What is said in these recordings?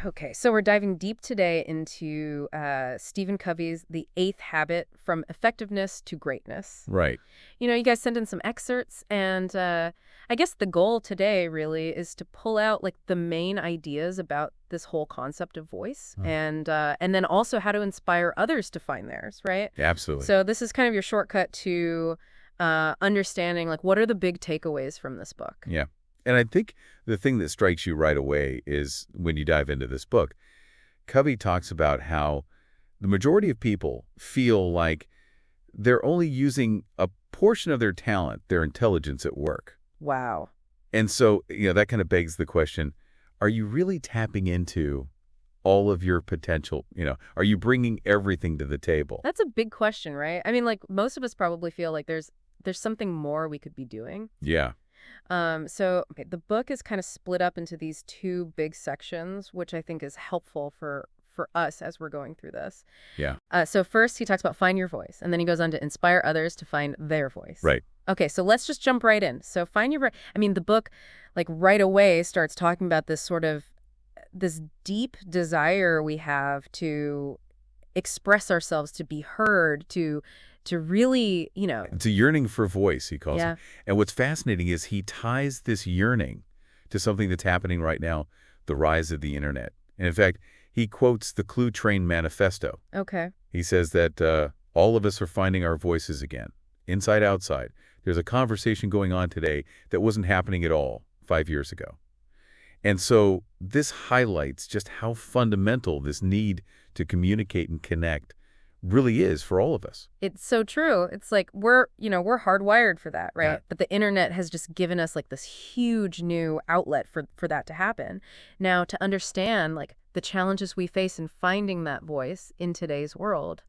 Okay, so we're diving deep today into Stephen Covey's The Eighth Habit: From Effectiveness to Greatness. Right. You guys sent in some excerpts, and I guess the goal today really is to pull out like the main ideas about this whole concept of voice, Huh. and then also how to inspire others to find theirs, right? Absolutely. So this is kind of your shortcut to understanding like what are the big takeaways from this book. Yeah. And I think the thing that strikes you right away is when you dive into this book, Covey talks about how the majority of people feel like they're only using a portion of their talent, their intelligence at work. Wow. And so, that kind of begs the question, are you really tapping into all of your potential? Are you bringing everything to the table? That's a big question, right? I mean, like most of us probably feel like there's something more we could be doing. Yeah. So okay, the book is kind of split up into these two big sections, which I think is helpful for us as we're going through this. Yeah. So first he talks about find your voice, and then he goes on to inspire others to find their voice. Right. Okay, so let's just jump right in. So find your I mean, the book like right away starts talking about this deep desire we have to express ourselves, to be heard, to really, It's a yearning for voice, he calls yeah. it. And what's fascinating is he ties this yearning to something that's happening right now, the rise of the Internet. And in fact, he quotes the Clue Train Manifesto. Okay. He says that all of us are finding our voices again, inside, outside. There's a conversation going on today that wasn't happening at all 5 years ago. And so this highlights just how fundamental this need to communicate and connect really is for all of us. It's so true. It's like we're hardwired for that, right? Yeah. But the internet has just given us like this huge new outlet for that to happen. Now, to understand like the challenges we face in finding that voice in today's world,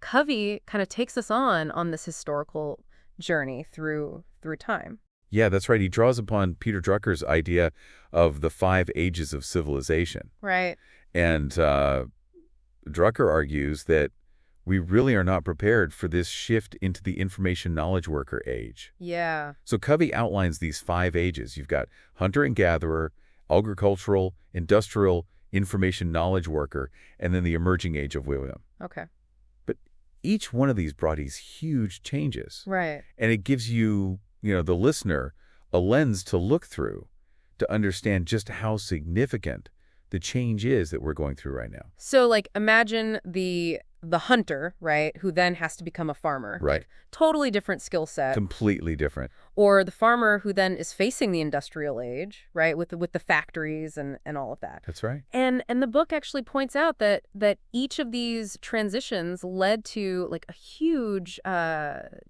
Covey kind of takes us on this historical journey through time. Yeah, that's right. He draws upon Peter Drucker's idea of the 5 ages of civilization. Right. And Drucker argues that we really are not prepared for this shift into the information knowledge worker age. Yeah. So Covey outlines these 5 ages. You've got hunter and gatherer, agricultural, industrial, information knowledge worker, and then the emerging age of wisdom. Okay. But each one of these brought these huge changes. Right. And it gives you, the listener, a lens to look through to understand just how significant the change is that we're going through right now. So like imagine the hunter, right, who then has to become a farmer. Right. Totally different skill set. Completely different. Or the farmer who then is facing the industrial age, right, with the factories and all of that. That's right. And the book actually points out that each of these transitions led to like a huge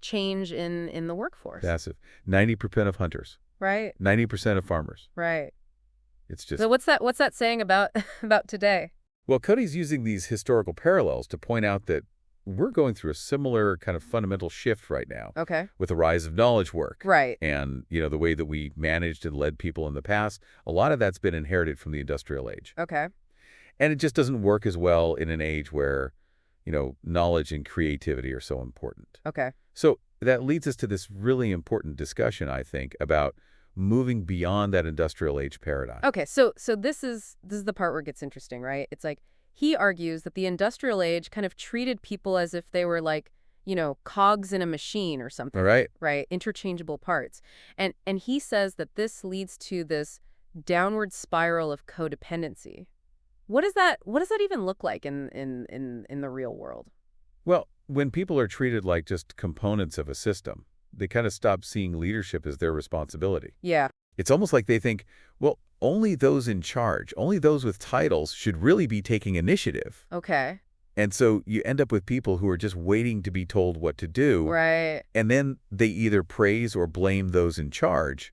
change in the workforce. Massive. 90% of hunters. Right. 90% of farmers. Right. It's just... So what's that saying about today? Well, Cody's using these historical parallels to point out that we're going through a similar kind of fundamental shift right now. Okay. With the rise of knowledge work. Right. And, the way that we managed and led people in the past, a lot of that's been inherited from the industrial age. Okay. And it just doesn't work as well in an age where, knowledge and creativity are so important. Okay. So that leads us to this really important discussion, I think, about moving beyond that industrial age paradigm. Okay, so this is the part where it gets interesting, right? It's like he argues that the industrial age kind of treated people as if they were like, cogs in a machine or something. All right. Right, interchangeable parts. And he says that this leads to this downward spiral of codependency. What does that even look like in the real world? Well, when people are treated like just components of a system, they kind of stop seeing leadership as their responsibility. Yeah. It's almost like they think, well, only those in charge, only those with titles should really be taking initiative. Okay. And so you end up with people who are just waiting to be told what to do. Right. And then they either praise or blame those in charge,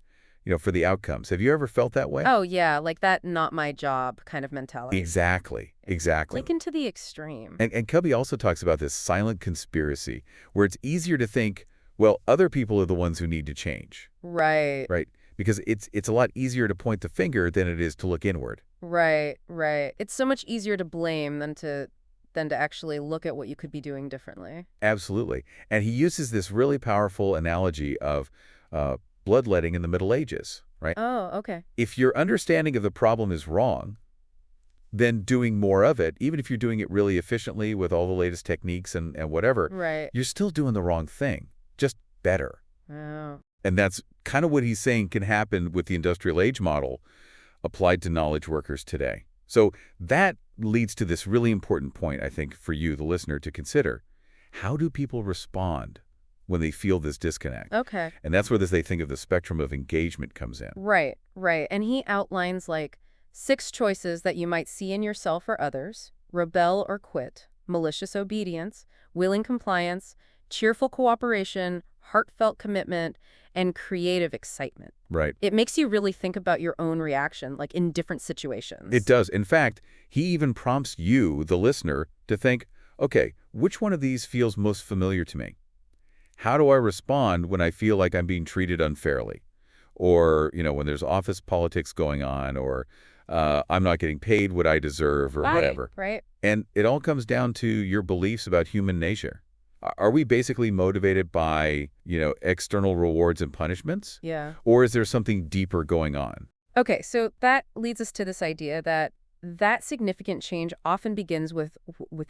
for the outcomes. Have you ever felt that way? Oh, yeah, like that not my job kind of mentality. Exactly. Taken to the extreme. And Covey also talks about this silent conspiracy, where it's easier to think, well, other people are the ones who need to change. Right. Right. Because it's a lot easier to point the finger than it is to look inward. Right. It's so much easier to blame than to actually look at what you could be doing differently. Absolutely. And he uses this really powerful analogy of bloodletting in the Middle Ages, right? Oh, okay. If your understanding of the problem is wrong, then doing more of it, even if you're doing it really efficiently with all the latest techniques and whatever, Right. you're still doing the wrong thing, just better. Oh. And that's kind of what he's saying can happen with the industrial age model applied to knowledge workers today. So that leads to this really important point, I think, for you, the listener, to consider. How do people respond when they feel this disconnect? Okay. And that's where they think of the spectrum of engagement comes in. Right, right. And he outlines like 6 choices that you might see in yourself or others: rebel or quit, malicious obedience, willing compliance, cheerful cooperation, heartfelt commitment, and creative excitement. Right. It makes you really think about your own reaction, like in different situations. It does. In fact, he even prompts you, the listener, to think, okay, which one of these feels most familiar to me? How do I respond when I feel like I'm being treated unfairly? Or, when there's office politics going on, or I'm not getting paid what I deserve, or whatever. Right. And it all comes down to your beliefs about human nature. Are we basically motivated by, external rewards and punishments? Yeah. Or is there something deeper going on? Okay, so that leads us to this idea that significant change often begins with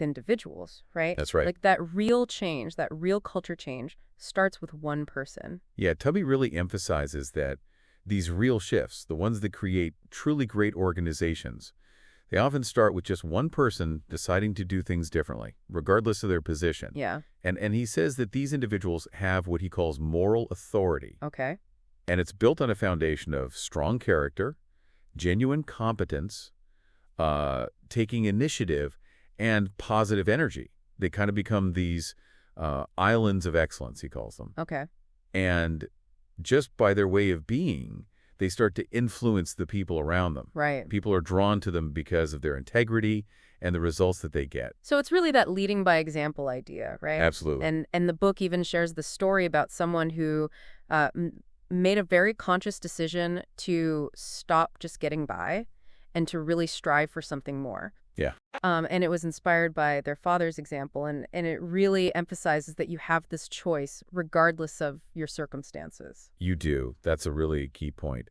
individuals, right? That's right. Like that real change, that real culture change starts with one person. Yeah, Tubby really emphasizes that these real shifts, the ones that create truly great organizations, they often start with just one person deciding to do things differently, regardless of their position. Yeah. And he says that these individuals have what he calls moral authority. Okay. And it's built on a foundation of strong character, genuine competence, taking initiative, and positive energy. They kind of become these islands of excellence, he calls them. Okay. And just by their way of being, they start to influence the people around them. Right. People are drawn to them because of their integrity and the results that they get. So it's really that leading by example idea, right? Absolutely. And the book even shares the story about someone who made a very conscious decision to stop just getting by and to really strive for something more. Yeah. And it was inspired by their father's example, and it really emphasizes that you have this choice regardless of your circumstances. You do. That's a really key point.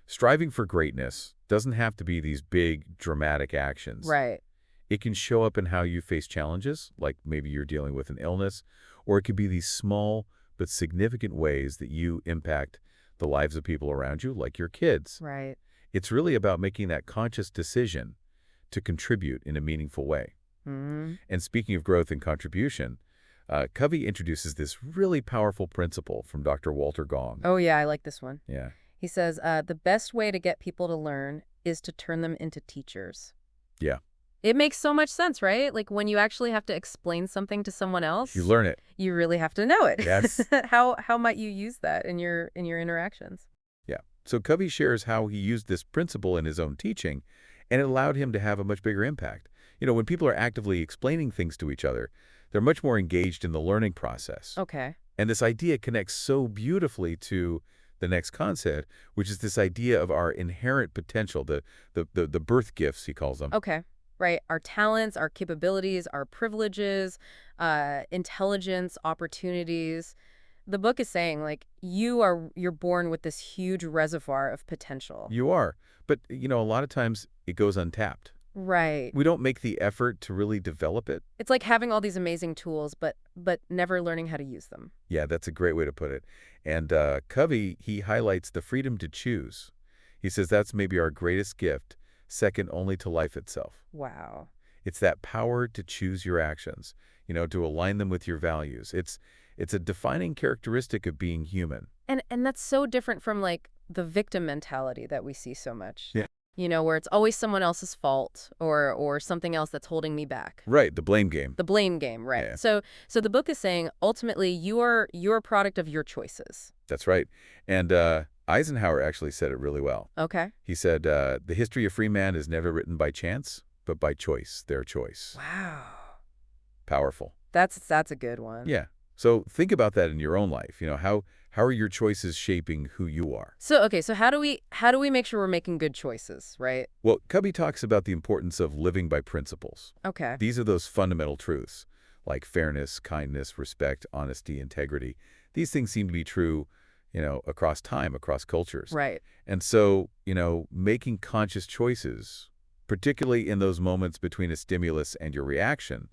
Striving for greatness doesn't have to be these big, dramatic actions. Right. It can show up in how you face challenges, like maybe you're dealing with an illness, or it could be these small but significant ways that you impact the lives of people around you, like your kids. Right. It's really about making that conscious decision to contribute in a meaningful way. Mm-hmm. And speaking of growth and contribution, Covey introduces this really powerful principle from Dr. Walter Gong. Oh, yeah, I like this one. Yeah. He says, the best way to get people to learn is to turn them into teachers. Yeah. It makes so much sense, right? Like when you actually have to explain something to someone else, You learn it. you really have to know it. Yes. How might you use that in your interactions? Yeah. So Covey shares how he used this principle in his own teaching, and it allowed him to have a much bigger impact. When people are actively explaining things to each other, they're much more engaged in the learning process. Okay. And this idea connects so beautifully to the next concept, which is this idea of our inherent potential, the birth gifts, he calls them. Okay. Right. Our talents, our capabilities, our privileges, intelligence, opportunities. The book is saying, like, you're born with this huge reservoir of potential. You are. But, a lot of times it goes untapped. Right. We don't make the effort to really develop it. It's like having all these amazing tools, but never learning how to use them. Yeah, that's a great way to put it. And Covey, he highlights the freedom to choose. He says that's maybe our greatest gift, second only to life itself. Wow. It's that power to choose your actions, to align them with your values. It's a defining characteristic of being human. And that's so different from like the victim mentality that we see so much. Yeah. Where it's always someone else's fault or something else that's holding me back. Right, the blame game. The blame game, right. Yeah. So the book is saying ultimately you're a product of your choices. That's right. And Eisenhower actually said it really well. Okay. He said, the history of free man is never written by chance, but by choice, their choice. Wow. Powerful. That's a good one. Yeah. So think about that in your own life. How are your choices shaping who you are? So how do we make sure we're making good choices, right? Well, Covey talks about the importance of living by principles. Okay. These are those fundamental truths, like fairness, kindness, respect, honesty, integrity. These things seem to be true, across time, across cultures. Right. And so, making conscious choices particularly in those moments between a stimulus and your reaction.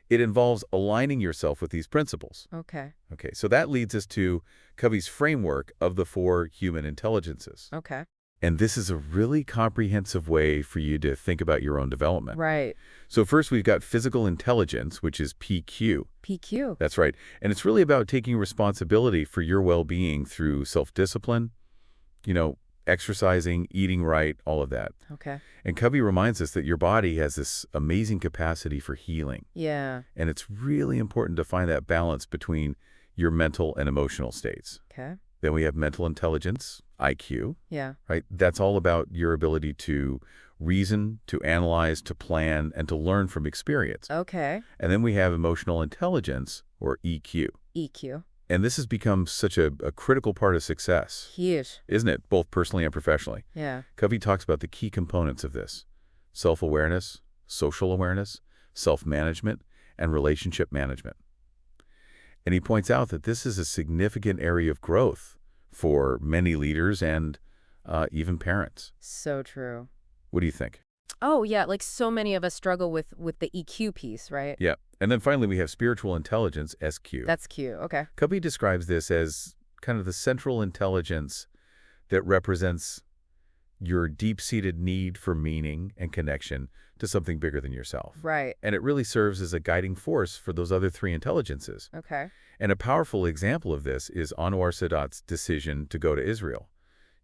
It involves aligning yourself with these principles. Okay. Okay, so that leads us to Covey's framework of the 4 human intelligences. Okay. And this is a really comprehensive way for you to think about your own development. Right. So first we've got physical intelligence, which is PQ. PQ. That's right. And it's really about taking responsibility for your well-being through self-discipline, exercising, eating right, all of that. Okay. And Covey reminds us that your body has this amazing capacity for healing. Yeah. And it's really important to find that balance between your mental and emotional states. Okay. Then we have mental intelligence, IQ, Yeah. right? That's all about your ability to reason, to analyze, to plan, and to learn from experience. Okay. And then we have emotional intelligence, or EQ. EQ. And this has become such a critical part of success, Huge. isn't it? Both personally and professionally. Yeah. Covey talks about the key components of this: self-awareness, social awareness, self-management, and relationship management. And he points out that this is a significant area of growth for many leaders and even parents. So true. What do you think? Oh, yeah, like so many of us struggle with the EQ piece, right? Yeah. And then finally, we have spiritual intelligence, SQ. That's Q. Okay. Covey describes this as kind of the central intelligence that represents your deep-seated need for meaning and connection to something bigger than yourself. Right. And it really serves as a guiding force for those other 3 intelligences. Okay. And a powerful example of this is Anwar Sadat's decision to go to Israel.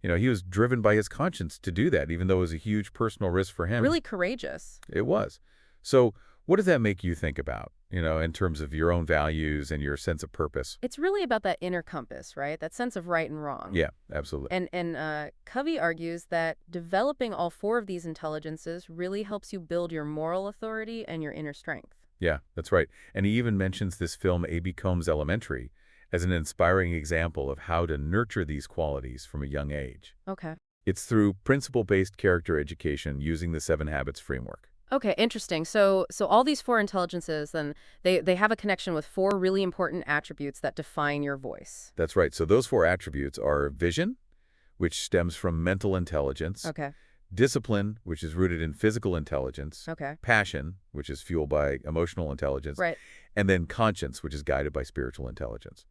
He was driven by his conscience to do that, even though it was a huge personal risk for him. Really courageous. It was. So what does that make you think about, in terms of your own values and your sense of purpose? It's really about that inner compass, right? That sense of right and wrong. Yeah, absolutely. And Covey argues that developing all 4 of these intelligences really helps you build your moral authority and your inner strength. Yeah, that's right. And he even mentions this film A.B. Combs Elementary as an inspiring example of how to nurture these qualities from a young age. Okay. It's through principle-based character education using the 7 Habits framework. Okay, interesting. So all these 4 intelligences, then they have a connection with 4 really important attributes that define your voice. That's right. So those 4 attributes are vision, which stems from mental intelligence. Okay. Discipline, which is rooted in physical intelligence. Okay. Passion, which is fueled by emotional intelligence. Right. And then conscience, which is guided by spiritual intelligence.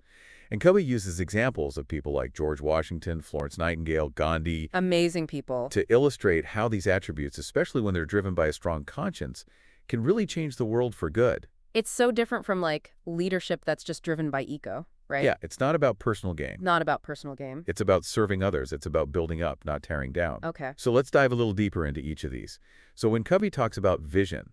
And Covey uses examples of people like George Washington, Florence Nightingale, Gandhi, Amazing people. to illustrate how these attributes, especially when they're driven by a strong conscience, can really change the world for good. It's so different from like leadership that's just driven by ego, right? Yeah, it's not about personal gain. Not about personal gain. It's about serving others. It's about building up, not tearing down. Okay. So let's dive a little deeper into each of these. So when Covey talks about vision,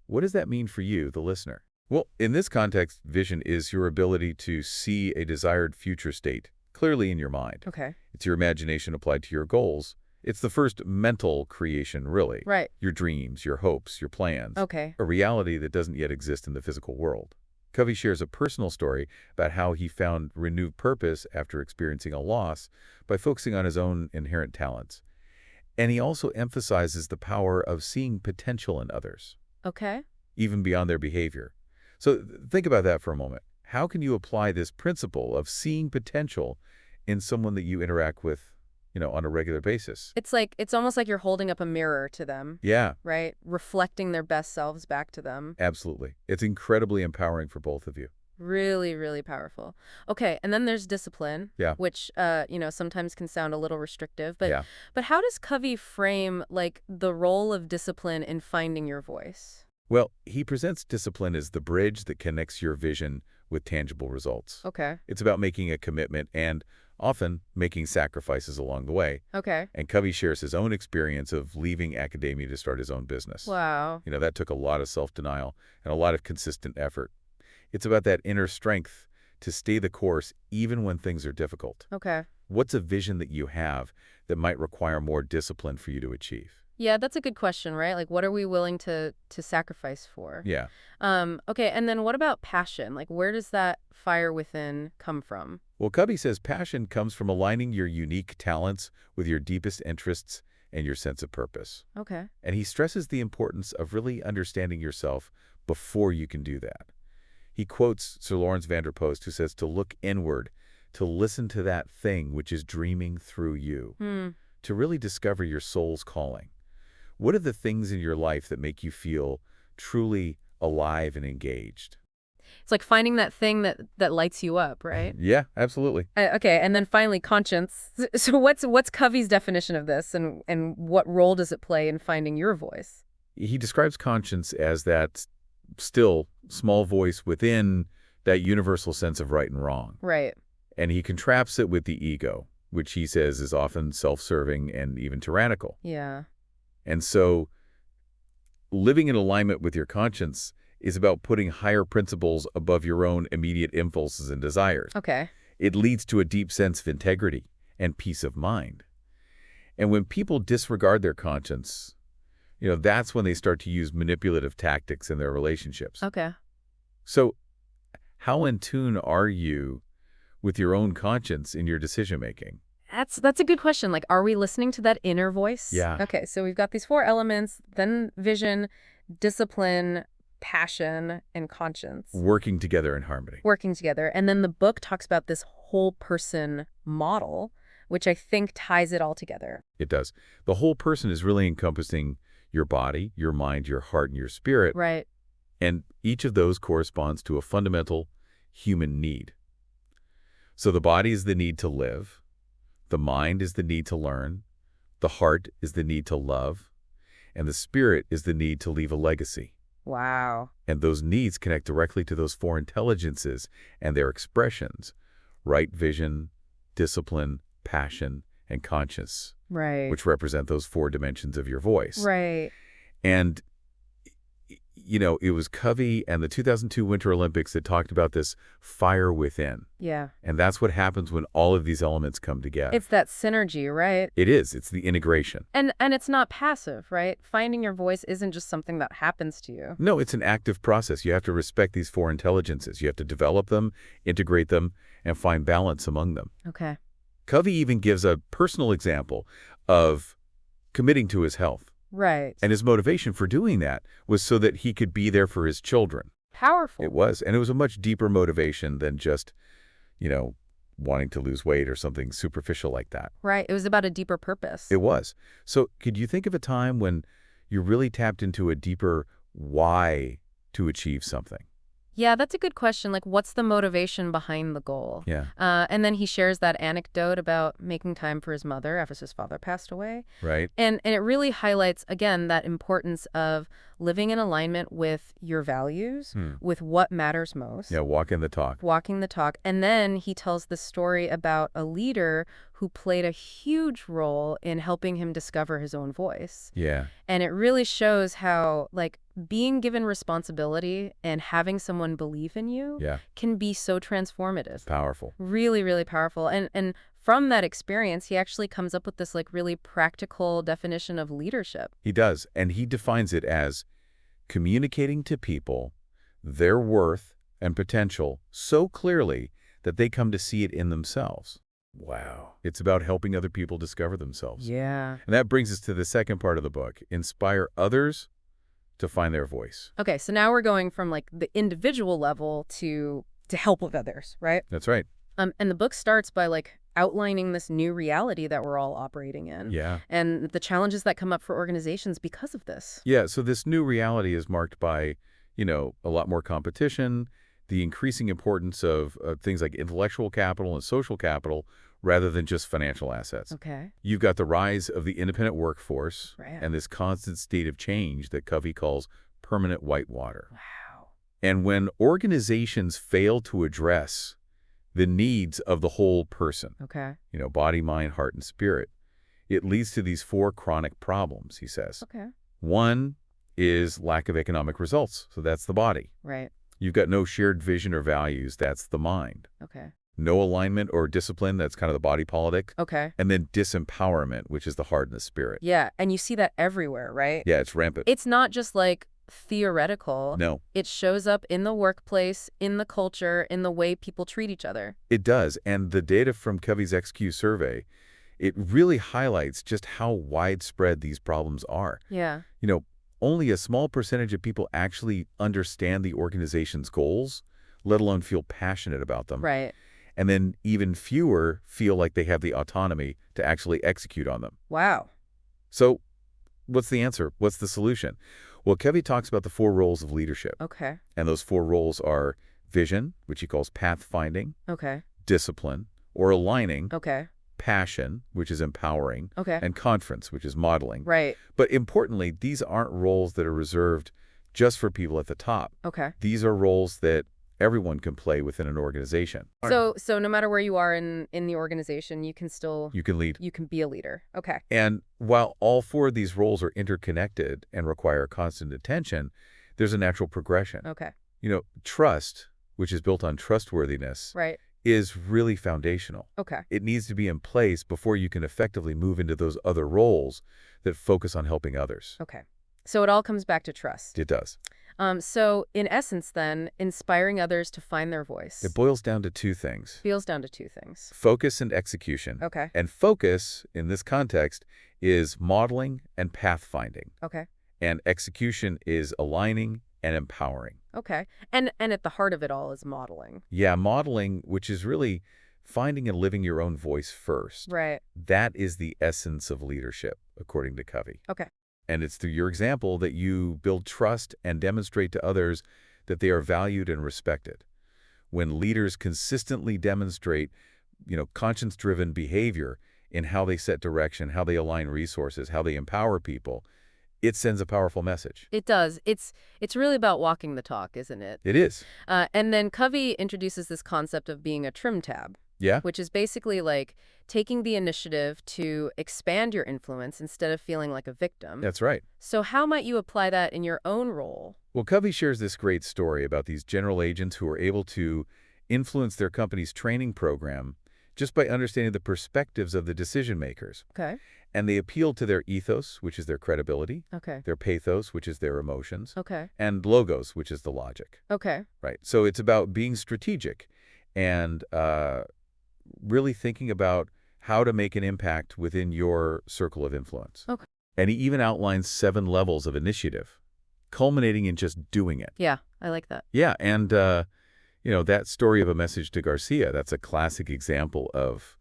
what does that mean for you, the listener? Well, in this context, vision is your ability to see a desired future state clearly in your mind. Okay. It's your imagination applied to your goals. It's the first mental creation, really. Right. Your dreams, your hopes, your plans. Okay. A reality that doesn't yet exist in the physical world. Covey shares a personal story about how he found renewed purpose after experiencing a loss by focusing on his own inherent talents. And he also emphasizes the power of seeing potential in others, Okay. even beyond their behavior. So think about that for a moment. How can you apply this principle of seeing potential in someone that you interact with, on a regular basis? It's almost like you're holding up a mirror to them, Yeah, right? Reflecting their best selves back to them. absolutely. It's incredibly empowering for both of you. Really, really powerful. Okay, and then there's discipline, Yeah. which sometimes can sound a little restrictive, but Yeah. but how does Covey frame like the role of discipline in finding your voice? Well, he presents discipline as the bridge that connects your vision with tangible results. Okay. It's about making a commitment and often making sacrifices along the way. Okay. And Covey shares his own experience of leaving academia to start his own business. Wow. That took a lot of self-denial and a lot of consistent effort. It's about that inner strength to stay the course even when things are difficult. Okay. What's a vision that you have that might require more discipline for you to achieve? Yeah, that's a good question, right? Like, what are we willing to sacrifice for? Yeah. Okay, and then what about passion? Like, where does that fire within come from? Well, Covey says passion comes from aligning your unique talents with your deepest interests and your sense of purpose. Okay. And he stresses the importance of really understanding yourself before you can do that. He quotes Sir Lawrence Vander Post, who says to look inward, to listen to that thing which is dreaming through you, to really discover your soul's calling. What are the things in your life that make you feel truly alive and engaged? It's like finding that thing that lights you up, right? Yeah, absolutely. Okay, and then finally, conscience. So what's Covey's definition of this, and what role does it play in finding your voice? He describes conscience as that still small voice within that universal sense of right and wrong. Right. And he contrasts it with the ego, which he says is often self-serving and even tyrannical. Yeah. And so living in alignment with your conscience is about putting higher principles above your own immediate impulses and desires. Okay. It leads to a deep sense of integrity and peace of mind. And when people disregard their conscience, that's when they start to use manipulative tactics in their relationships. Okay. So how in tune are you with your own conscience in your decision-making? That's a good question. Like, are we listening to that inner voice? Yeah. Okay, so we've got these 4 elements, then vision, discipline, passion, and conscience. Working together in harmony. Working together. And then the book talks about this whole person model, which I think ties it all together. It does. The whole person is really encompassing your body, your mind, your heart, and your spirit. Right. And each of those corresponds to a fundamental human need. So the body is the need to live. The mind is the need to learn. The heart is the need to love. And the spirit is the need to leave a legacy. Wow. And those needs connect directly to those 4 intelligences and their expressions: right vision, discipline, passion, and conscience, Right. which represent those 4 dimensions of your voice. Right. And, it was Covey and the 2002 Winter Olympics that talked about this fire within. Yeah. And that's what happens when all of these elements come together. It's that synergy, right? It is. It's the integration. And it's not passive, right? Finding your voice isn't just something that happens to you. No, it's an active process. You have to respect these 4 intelligences. You have to develop them, integrate them, and find balance among them. Okay. Covey even gives a personal example of committing to his health. Right. And his motivation for doing that was so that he could be there for his children. Powerful. It was. And it was a much deeper motivation than just, wanting to lose weight or something superficial like that. Right. It was about a deeper purpose. It was. So could you think of a time when you really tapped into a deeper why to achieve something? Yeah, that's a good question. Like, what's the motivation behind the goal? Yeah. And then he shares that anecdote about making time for his mother after his father passed away. Right. And it really highlights, again, that importance of living in alignment with your values, with what matters most. Yeah, walking the talk. Walking the talk. And then he tells the story about a leader who played a huge role in helping him discover his own voice. Yeah. And it really shows how, like, being given responsibility and having someone believe in you Yeah. can be so transformative. Powerful. Really, really powerful. And from that experience, he actually comes up with this, like, really practical definition of leadership. He does. And he defines it as communicating to people their worth and potential so clearly that they come to see it in themselves. Wow. It's about helping other people discover themselves. Yeah. And that brings us to the second part of the book: inspire others to find their voice. Okay, so now we're going from, like, the individual level to help with others, right? That's right. And the book starts by, like, outlining this new reality that we're all operating in. Yeah. And the challenges that come up for organizations because of this. Yeah, so this new reality is marked by, a lot more competition, the increasing importance of things like intellectual capital and social capital rather than just financial assets. Okay. You've got the rise of the independent workforce Right. and this constant state of change that Covey calls permanent whitewater. Wow. And when organizations fail to address the needs of the whole person, Okay. body, mind, heart, and spirit, it leads to these 4 chronic problems, he says. Okay. One is lack of economic results. So that's the body. Right. You've got no shared vision or values. That's the mind. Okay. No alignment or discipline. That's kind of the body politic. Okay. And then disempowerment, which is the heart and the spirit. Yeah, and you see that everywhere, right? Yeah, it's rampant. It's not just, like, theoretical. No, It shows up in the workplace, in the culture, in the way people treat each other. it does. And the data from Covey's XQ survey, it really highlights just how widespread these problems are. Yeah. Only a small percentage of people actually understand the organization's goals, let alone feel passionate about them. Right. And then even fewer feel like they have the autonomy to actually execute on them. Wow. So what's the answer? What's the solution? Well, Covey talks about the 4 roles of leadership. Okay. And those 4 roles are vision, which he calls pathfinding, Okay. discipline, or aligning, Okay. passion, which is empowering, Okay. and conference, which is modeling. Right. But importantly, these aren't roles that are reserved just for people at the top. Okay. These are roles that everyone can play within an organization. So no matter where you are in the organization, you can You can lead. you can be a leader. Okay. And while all 4 of these roles are interconnected and require constant attention, there's a natural progression. Okay. Trust, which is built on trustworthiness, Right. is really foundational. Okay. It needs to be in place before you can effectively move into those other roles that focus on helping others. Okay. So it all comes back to trust. It does. So in essence then, inspiring others to find their voice It boils down to 2 things. boils down to 2 things. Focus and execution. Okay. And focus, in this context, is modeling and pathfinding. Okay. And execution is aligning and empowering. Okay. And at the heart of it all is modeling. Yeah, modeling, which is really finding and living your own voice first. Right. That is the essence of leadership, according to Covey. Okay. And it's through your example that you build trust and demonstrate to others that they are valued and respected. When leaders consistently demonstrate, conscience-driven behavior in how they set direction, how they align resources, how they empower people, it sends a powerful message. It does. It's really about walking the talk, isn't it? It is. And then Covey introduces this concept of being a trim tab. Yeah? Which is basically like taking the initiative to expand your influence instead of feeling like a victim. That's right. So how might you apply that in your own role? Well, Covey shares this great story about these general agents who are able to influence their company's training program just by understanding the perspectives of the decision makers. Okay. And they appeal to their ethos, which is their credibility, Okay. their pathos, which is their emotions, Okay. and logos, which is the logic. Okay. Right. So it's about being strategic and really thinking about how to make an impact within your circle of influence. Okay. And he even outlines 7 levels of initiative, culminating in just doing it. Yeah, I like that. Yeah, and, that story of A Message to Garcia, that's a classic example of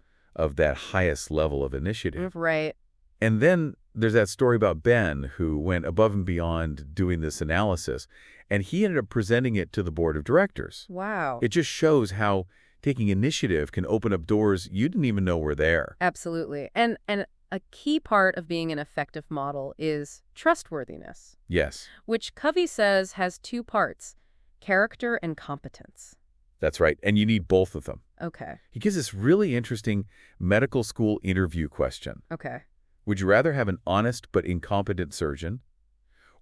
that highest level of initiative. Right. And then there's that story about Ben, who went above and beyond doing this analysis, and he ended up presenting it to the board of directors. Wow. It just shows how taking initiative can open up doors you didn't even know were there. Absolutely. And a key part of being an effective model is trustworthiness, Yes, which Covey says has 2 parts, character and competence. that's right. And you need both of them. Okay. He gives this really interesting medical school interview question. Okay. Would you rather have an honest but incompetent surgeon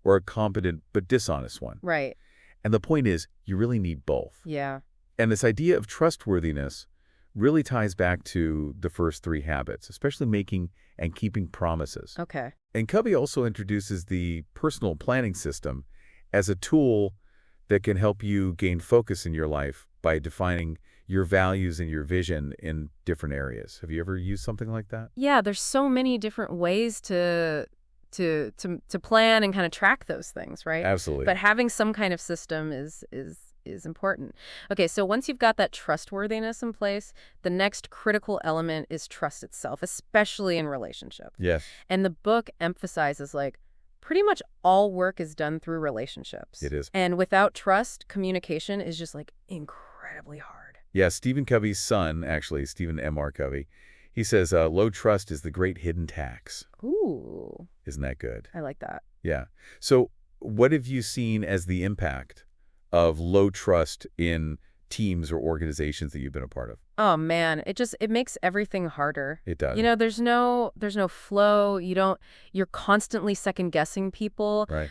or a competent but dishonest one? Right. And the point is, you really need both. Yeah. And this idea of trustworthiness really ties back to the first 3 habits, especially making and keeping promises. Okay. And Covey also introduces the personal planning system as a tool that can help you gain focus in your life by defining your values and your vision in different areas. Have you ever used something like that? Yeah, there's so many different ways to plan and kind of track those things, right? Absolutely. But having some kind of system is important. Okay, so once you've got that trustworthiness in place, the next critical element is trust itself, especially in relationships. Yes, And the book emphasizes pretty much all work is done through relationships. it is. And without trust, communication is just incredibly hard. Yeah, Stephen Covey's son, actually, Stephen M.R. Covey, he says low trust is the great hidden tax. Ooh, Isn't that good? I like that. Yeah. So what have you seen as the impact of low trust in teams or organizations that you've been a part of? Oh man, it makes everything harder. It does. There's no flow. You're constantly second guessing people. Right.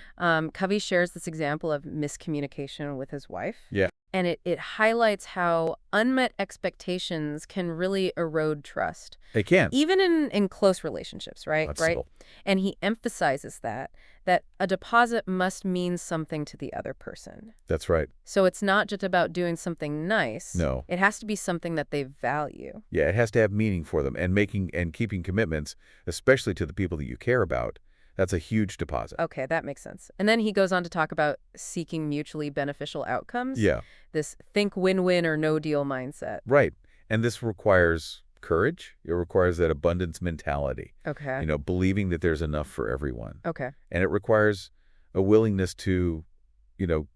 Covey shares this example of miscommunication with his wife. Yeah. And it highlights how unmet expectations can really erode trust. It can. Even in close relationships, right? That's Right. simple. And he emphasizes that a deposit must mean something to the other person. That's right. So it's not just about doing something nice. No. It has to be something that they value. Yeah, it has to have meaning for them, and making and keeping commitments, especially to the people that you care about, that's a huge deposit. Okay, that makes sense. And then he goes on to talk about seeking mutually beneficial outcomes. Yeah. This think win-win or no deal mindset. Right. And this requires courage. It requires that abundance mentality, Okay. believing that there's enough for everyone. Okay. And it requires a willingness to, you know,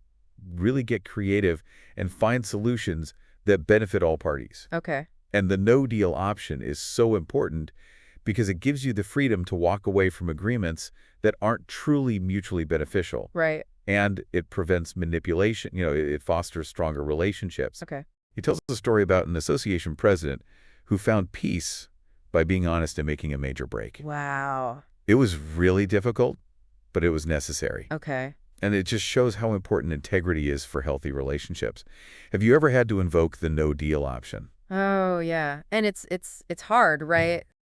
really get creative and find solutions that benefit all parties. Okay. And the no deal option is so important because it gives you the freedom to walk away from agreements that aren't truly mutually beneficial. Right. And it prevents manipulation. It fosters stronger relationships. Okay. He tells a story about an association president who found peace by being honest and making a major break. Wow. It was really difficult, but it was necessary. Okay. And it just shows how important integrity is for healthy relationships. Have you ever had to invoke the no deal option? Oh, yeah. And it's hard, right?